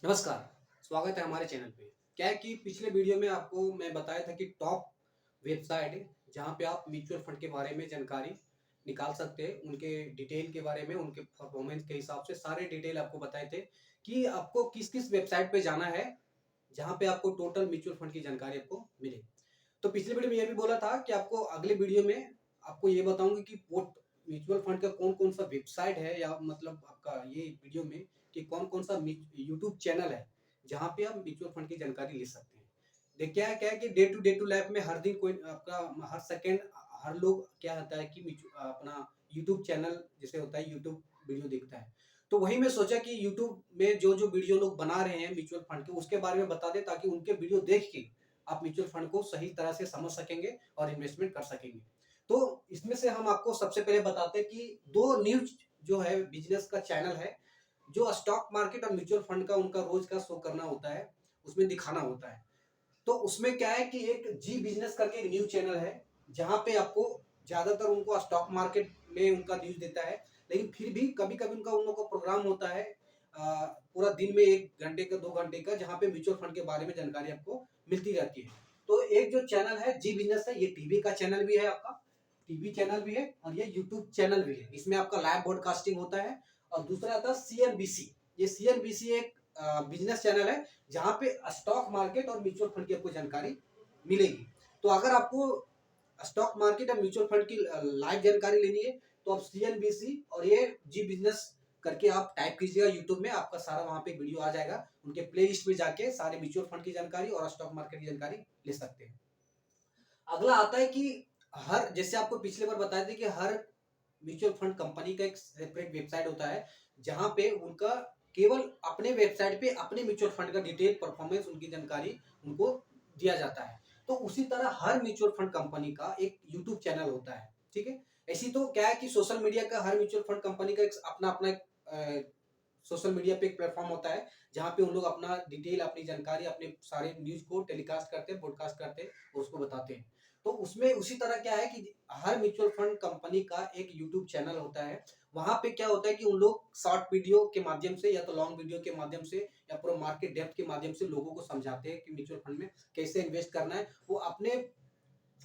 नमस्कार, स्वागत है हमारे चैनल पे। क्या है कि पिछले वीडियो में आपको मैं बताया था कि टॉप वेबसाइट है, जहाँ पे आप म्यूचुअल फंड के बारे में जानकारी निकाल सकते हैं, उनके डिटेल के बारे में, उनके परफॉर्मेंस के हिसाब से सारे डिटेल आपको बताए थे कि आपको किस-किस वेबसाइट पे जाना है, जहाँ पे आपको टोटल म्यूचुअल फंड की जानकारी आपको मिले। तो पिछले वीडियो में ये भी बोला था कि आपको अगले वीडियो में आपको ये बताऊँगी कि पोर्ट म्यूचुअल फंड का कौन-कौन सा वेबसाइट है या मतलब आपका ये वीडियो में कि कौन-कौन सा यूट्यूब चैनल है, जहाँ पे आप म्यूचुअल फंड की जानकारी ले सकते हैं। देखिए क्या है कि डे टू लाइफ में हर दिन कोई आपका हर सेकंड हर लोग क्या होता है कि अपना यूट्यूब चैनल जैसे होता है यूट्यूब वीडियो देखता है। तो वही मैं सोचा कि यूट्यूब में जो-जो वीडियो लोग बना रहे हैं म्यूचुअल फंड के उसके बारे में बता दें ताकि उनके वीडियो देख के आप म्यूचुअल फंड को सही तरह से समझ सकेंगे और इन्वेस्टमेंट कर सकेंगे। तो इसमें से हम आपको सबसे पहले बताते हैं कि 2 न्यूज़ जो है बिज़नेस का चैनल है, जो स्टॉक मार्केट और म्यूचुअल फंड का उनका रोज़ का शो करना होता है, उसमें दिखाना होता है। तो उसमें क्या है कि एक जी बिज़नेस करके एक न्यूज़ चैनल है, जहाँ पे आपको ज़्यादातर उनको स्टॉक मार्केट में उनका न्यूज़ देता है, लेकिन फिर भी कभी-कभी उनका उन लोगों का प्रोग्राम होता है अ, पूरा दिन में 1 घंटे का 2 घंटे का जहाँ पे म्यूचुअल फंड के बारे में जानकारी आपको मिलती रहती है। तो एक जो चैनल है जी बिज़नेस है, ये टीवी का चैनल भी है आपका, टीवी चैनल भी है और ये यूट्यूब चैनल भी है। इसमें आपका लाइव ब्रॉडकास्टिंग होता है और दूसरा आता है सीएनबीसी। ये सीएनबीसी एक बिज़नेस चैनल है जहाँ पे स्टॉक मार्केट और म्यूचुअल फंड की आपको जानकारी मिलेगी। तो अगर आपको स्टॉक मार्केट और म्यूचुअल फंड की लाइव जानकारी लेनी है तो आप सीएनबीसी और ये जी बिजनेस करके आप टाइप कीजिएगा यूट्यूब में, आपका सारा वहाँ पे वीडियो आ जाएगा। उनके प्ले लिस्ट में जाके सारे म्यूचुअल फंड की जानकारी और स्टॉक मार्केट की जानकारी ले सकते हैं। अगला आता है कि हर जैसे आपको पिछले बार बताए थे कि हर म्यूचुअल फंड कंपनी का एक सेपरेट वेबसाइट होता है, जहाँ पे उनका केवल अपने वेबसाइट पे अपने म्यूचुअल फंड का डिटेल परफॉर्मेंस उनकी जानकारी उनको दिया जाता है। तो उसी तरह हर म्यूचुअल फंड कंपनी का एक यूट्यूब चैनल होता है, ठीक है? ऐसी तो क्या है कि सोशल मीडिया का हर म्यूचुअल फंड कंपनी का एक अपना-अपना सोशल मीडिया पे एक प्लेटफॉर्म होता है, जहाँ पे उन लोग अपना डिटेल, अपनी जानकारी, अपने सारे न्यूज़ को टेलीकास्ट करते हैं, ब्रॉडकास्ट करते हैं और उसको बताते हैं। तो उसमें उसी तरह क्या है कि हर म्यूचुअल फंड कंपनी का एक यूट्यूब चैनल होता है। वहाँ पे क्या होता है कि उन लोग शॉर्ट वीडियो के माध्यम से या तो लॉन्ग वीडियो के माध्यम से या पूरा मार्केट डेप्थ के माध्यम से लोगों को समझाते हैं कि म्यूचुअल फंड में कैसे इन्वेस्ट करना है। वो अपने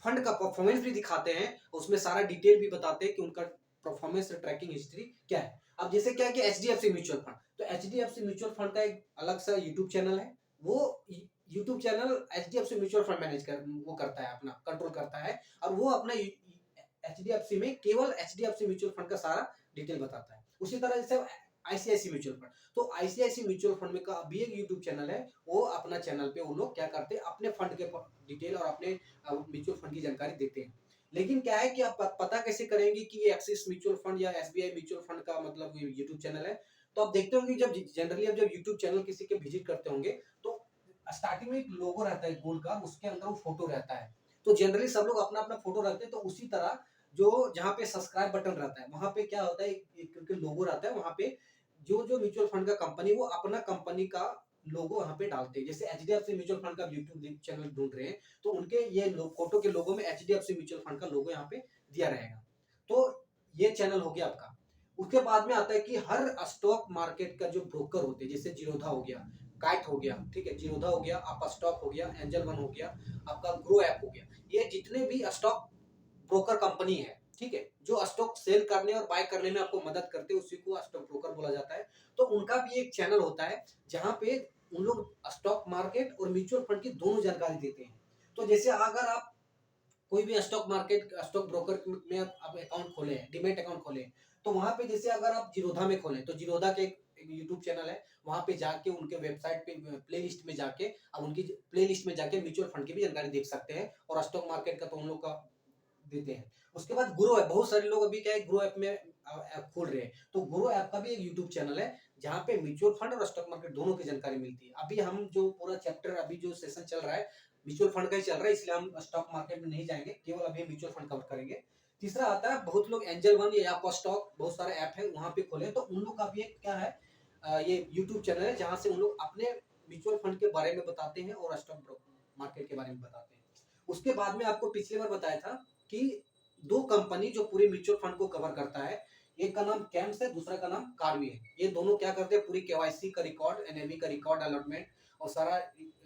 फंड का परफॉर्मेंस भी दिखाते हैं, उसमें सारा डिटेल भी बताते हैं कि उनका परफॉर्मेंस ट्रैकिंग हिस्ट्री क्या है। अब जैसे क्या है कि एचडीएफसी म्यूचुअल फंड, तो एचडीएफसी म्यूचुअल फंड का एक अलग सा यूट्यूब चैनल है। वो YouTube channel HDFC mutual fund manage कर वो करता है, अपना कंट्रोल करता है और वो अपना एचडीएफसी में केवल एचडीएफसी म्यूचुअल फंड का सारा डिटेल बताता है। उसी तरह जैसे आईसीआईसी म्यूचुअल फंड, तो आईसीआईसी म्यूचुअल फंड में का भी एक यूट्यूब चैनल है। वो अपना चैनल पे वो लोग क्या करते हैं, अपने फंड के डिटेल और अपने म्यूचुअल फंड की जानकारी देते हैं। लेकिन क्या है कि आप पता कैसे करेंगे कि ये एक्सिस म्यूचुअल फंड या एसबीआई म्यूचुअल फंड का मतलब यूट्यूब चैनल है। तो आप देखते होंगे जब जनरली आप जब यूट्यूब चैनल किसी के विजिट करते होंगे तो स्टार्टिंग में एक लोगो रहता है गोल का, उसके अंदर वो फोटो रहता है। तो जनरली सब लोग अपना अपना फोटो रखते हैं, तो उसी तरह जो जहाँ पे सब्सक्राइब बटन रहता है वहां पे क्या होता है, एक लोगो रहता है वहां पे। जो जो म्यूचुअल फंड का कंपनी वो अपना कंपनी का लोगो वहां पे डालते हैं। जैसे एचडीएफसी म्यूचुअल फंड का यूट्यूब चैनल ढूंढ रहे हैं, तो उनके ये फोटो के लोगो में एचडीएफसी म्यूचुअल फंड का लोगो यहाँ पे दिया रहेगा। तो ये चैनल हो गया आपका। उसके बाद में आता है कि हर स्टॉक मार्केट का जो ब्रोकर होते हैं, जैसे जीरोधा हो गया, काइट हो गया, ठीक है, जीरोधा हो गया, आपका स्टॉक हो गया, एंजल वन हो गया, आपका ग्रो ऐप हो गया। ये जितने भी स्टॉक ब्रोकर कंपनी है, ठीक है, जो स्टॉक सेल करने और बाय करने में आपको मदद करते हैं, उसी को स्टॉक ब्रोकर बोला जाता है। तो उनका भी एक चैनल होता है, जहाँ पे उन लोग स्टॉक मार्केट और म्यूचुअल फंड की दोनों जानकारी देते हैं। तो जैसे अगर आप कोई भी स्टॉक मार्केट स्टॉक ब्रोकर में आप अकाउंट खोले हैं, डीमैट अकाउंट खोले हैं, तो वहां पे जैसे अगर आप जीरोधा में खोलें तो जीरोधा के एक यूट्यूब चैनल है, वहां पे जाके उनके वेबसाइट पे प्ले लिस्ट में जाके अब उनकी प्ले लिस्ट में जाके म्यूचुअल फंड की भी जानकारी देख सकते हैं और स्टॉक मार्केट का तो उन लोग का देते हैं। उसके बाद ग्रो ऐप, बहुत सारे लोग अभी क्या है ग्रो ऐप में ऐप खोल रहे हैं, तो ग्रो ऐप का भी एक यूट्यूब चैनल है, जहाँ पे म्यूचुअल फंड और स्टॉक मार्केट दोनों की जानकारी मिलती है। अभी हम जो पूरा चैप्टर अभी जो सेशन चल रहा है म्यूचुअल फंड का ही चल रहा है, इसलिए हम स्टॉक मार्केट में नहीं जाएंगे, केवल अभी म्यूचुअल फंड कवर करेंगे। तीसरा आता है बहुत लोग एंजल वन या आपका स्टॉक बहुत सारे ऐप है वहां पे खोले, तो उन लोग का भी एक क्या है ये यूट्यूब चैनल है, जहाँ से उन लोग अपने म्यूचुअल फंड के बारे में बताते हैं और स्टॉक मार्केट के बारे में बताते हैं। उसके बाद में आपको पिछली बार बताया था कि दो कंपनी जो पूरे म्यूचुअल फंड को कवर करता है, एक का नाम कैम्स है, दूसरा का नाम कार्वी है। ये दोनों क्या करते हैं, पूरी केवाईसी का रिकॉर्ड, एनएवी का रिकॉर्ड, अलॉटमेंट और सारा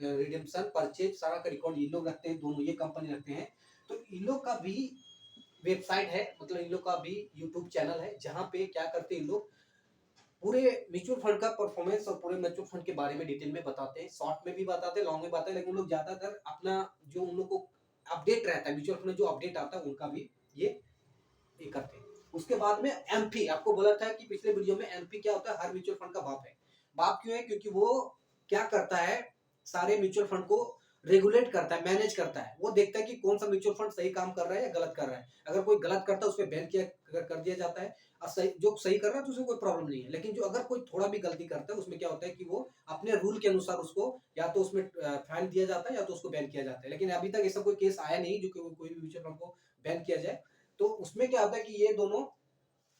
रिडेम्पशन परचेज सारा का रिकॉर्ड ये लोग रखते हैं, दोनों ये कंपनी रखते हैं। तो इन लोग का भी वेबसाइट है, मतलब इन लोग का भी यूट्यूब चैनल है, जहाँ पे क्या करते हैं इन लोग पूरे म्यूचुअल फंड का परफॉर्मेंस और पूरे म्यूचुअल फंड के बारे में डिटेल में बताते हैं, शॉर्ट में भी बताते हैं, लॉन्ग में बताते हैं, लेकिन उन लोग ज्यादातर अपना जो उन लोग को अपडेट रहता है म्यूचुअल फंड में जो अपडेट आता है उनका भी ये करते हैं। उसके बाद में एमपी, आपको बोला था कि पिछले वीडियो में, एमपी क्या होता है, हर म्यूचुअल फंड का बाप है। बाप क्यों है, क्योंकि वो क्या करता है, सारे म्यूचुअल फंड को रेगुलेट करता है, मैनेज करता है। वो देखता है कि कौन सा म्यूचुअल फंड सही काम कर रहा है या गलत कर रहा है। अगर कोई गलत करता है उस पर बैन किया कर दिया जाता है, और सही जो सही कर रहा है तो उसमें कोई प्रॉब्लम नहीं है। लेकिन जो अगर कोई थोड़ा भी गलती करता है उसमें क्या होता है कि वो अपने रूल के अनुसार उसको या तो उसमें फाइन दिया जाता है या तो उसको बैन किया जाता है। लेकिन अभी तक ऐसा कोई केस आया नहीं जो कि कोई भी म्यूचुअल फंड को बैन किया जाए। तो उसमें क्या होता है कि ये दोनों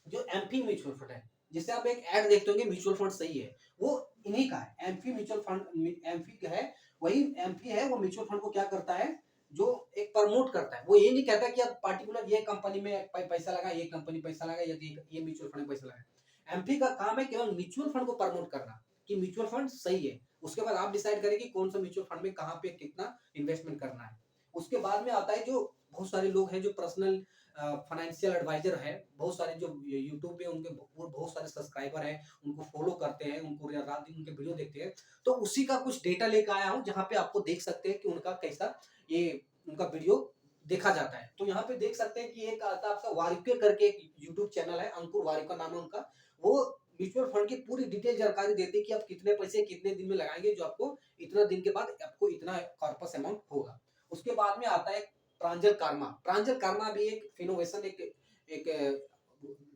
जो एमपी म्यूचुअल फंड है, जिससे आप एक ऐड देखते होंगे म्यूचुअल फंड सही है, वो इन्हीं का है। एमपी म्यूचुअल फंड एमपी का है, वही एमपी है। वो म्यूचुअल फंड को क्या करता है, जो एक प्रमोट करता है। वो ये नहीं कहता कि आप पार्टिकुलर ये कंपनी में पैसा लगा, ये कंपनी पैसा लगा, या ये म्यूचुअल फंड में पैसा लगा। एमपी का काम है केवल म्यूचुअल फंड को प्रमोट करना कि म्यूचुअल फंड सही है। उसके बाद आप डिसाइड करें कि कौन सा म्यूचुअल फंड में कहाँ पे कितना इन्वेस्टमेंट करना है। उसके बाद में आता है जो बहुत सारे लोग हैं जो पर्सनल फाइनेंशियल एडवाइजर है, बहुत सारे जो यूट्यूब पे उनके बहुत सारे सब्सक्राइबर हैं, उनको फॉलो करते हैं, उनको रात दिन उनके वीडियो देखते हैं। तो उसी का कुछ डेटा लेकर आया हूँ, जहाँ पे आपको देख सकते हैं कि उनका कैसा ये उनका वीडियो देखा जाता है। तो यहाँ पे देख सकते हैं कि एक आता है आपका वारिकर करके एक यूट्यूब चैनल है, अंकुर वारिकर नाम है उनका। वो म्यूचुअल फंड की पूरी डिटेल जानकारी देते हैं कि आप कितने पैसे कितने दिन में लगाएंगे, जो आपको इतना दिन के बाद आपको इतना कॉर्पस अमाउंट होगा। उसके बाद में आता है प्रांजल कर्मा। प्रांजल कर्मा भी एक इनोवेशन एक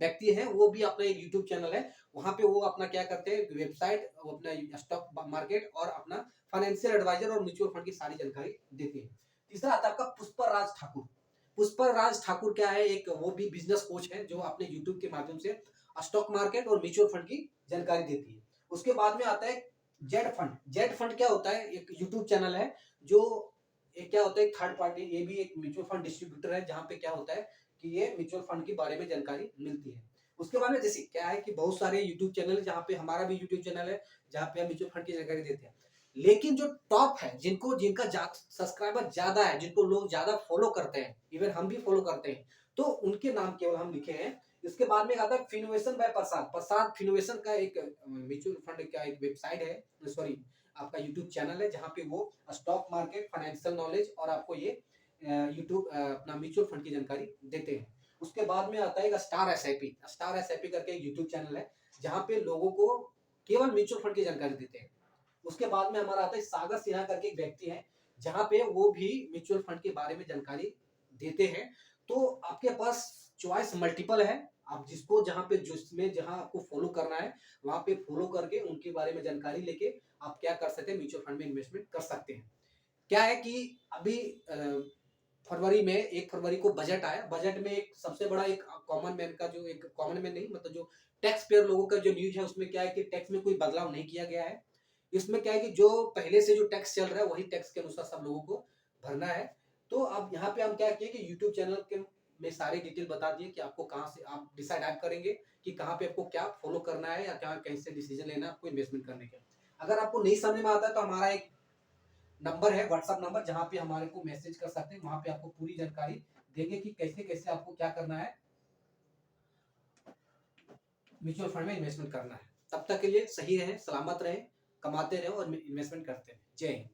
व्यक्ति है, वो भी अपना एक यूट्यूब चैनल है। वहां पे वो अपना क्या करते हैं, वेबसाइट, अपना स्टॉक मार्केट और अपना फाइनेंशियल एडवाइजर और म्यूचुअल फंड की सारी जानकारी देते हैं। तीसरा आता है आपका पुष्पर राज ठाकुर। पुष्पर राज ठाकुर क्या है, एक वो भी बिजनेस कोच है, जो अपने यूट्यूब के माध्यम से स्टॉक मार्केट और म्यूचुअल फंड की जानकारी देती है। उसके बाद में आता है जेड फंड। जेड फंड क्या होता है, एक यूट्यूब चैनल है, जो ये क्या होता है, थर्ड पार्टी, ये भी एक म्यूचुअल फंड डिस्ट्रीब्यूटर है, जहाँ पे क्या होता है कि ये म्यूचुअल फंड के बारे में जानकारी मिलती है। उसके बाद में जैसे क्या है कि बहुत सारे यूट्यूब चैनल है, जहाँ पे हमारा भी यूट्यूब चैनल है, जहाँ पे हम म्यूचुअल फंड की जानकारी देते हैं। लेकिन जो टॉप है, जिनको जिनका सब्सक्राइबर ज्यादा है, जिनको लोग ज्यादा फॉलो करते हैं, इवन हम भी फॉलो करते हैं, तो उनके नाम केवल हम लिखे हैं। इसके बाद में आता है फिनोवेशन बाय प्रसाद। प्रसाद फिनोवेशन का एक म्यूचुअल फंड का एक वेबसाइट है, सॉरी आपका यूट्यूब चैनल है, जहाँ पे वो स्टॉक मार्केट, फाइनेंशियल नॉलेज और आपको ये यूट्यूब अपना म्यूचुअल फंड की जानकारी देते हैं। उसके बाद में आता है स्टार एसआईपी। स्टार एसआईपी करके एक यूट्यूब चैनल है, जहाँ पे लोगों को केवल म्यूचुअल फंड की जानकारी देते हैं। उसके बाद में हमारा आता है सागर सिन्हा करके एक व्यक्ति है, जहाँ पे वो भी म्यूचुअल फंड के बारे में जानकारी देते हैं। तो आपके पास चॉइस मल्टीपल है, आप जिसको जहाँ पे जिसमें जहाँ आपको फॉलो करना है, वहां पे फॉलो करके उनके बारे में जानकारी लेके आप क्या कर सकते हैं, म्यूचुअल फंड में इन्वेस्टमेंट कर सकते हैं। क्या है कि अभी फरवरी में 1 फरवरी को बजट आया। बजट में एक सबसे बड़ा एक कॉमन मैन का जो एक कॉमन मैन नहीं, मतलब जो टैक्स पेयर लोगों का जो न्यूज है, उसमें क्या है कि टैक्स में कोई बदलाव नहीं किया गया है। इसमें क्या है कि जो पहले से जो टैक्स चल रहा है वही टैक्स के अनुसार सब लोगों को भरना है। तो अब यहाँ पे हम क्या किए कि यूट्यूब चैनल के में सारी डिटेल बता दिए कि आपको कहाँ से आप डिसाइड आप करेंगे कि कहाँ पे आपको क्या फॉलो करना है, या क्या कैसे डिसीजन लेना है आपको इन्वेस्टमेंट करने का। अगर आपको नहीं समझ में आता है तो हमारा एक नंबर है, व्हाट्सएप नंबर, जहाँ पे हमारे को मैसेज कर सकते हैं। वहां पे आपको पूरी जानकारी देंगे कि कैसे कैसे आपको क्या करना है, म्यूचुअल फंड में इन्वेस्टमेंट करना है। तब तक के लिए सही रहे, सलामत रहे, कमाते रहे और इन्वेस्टमेंट करते रहे। जय हिंद।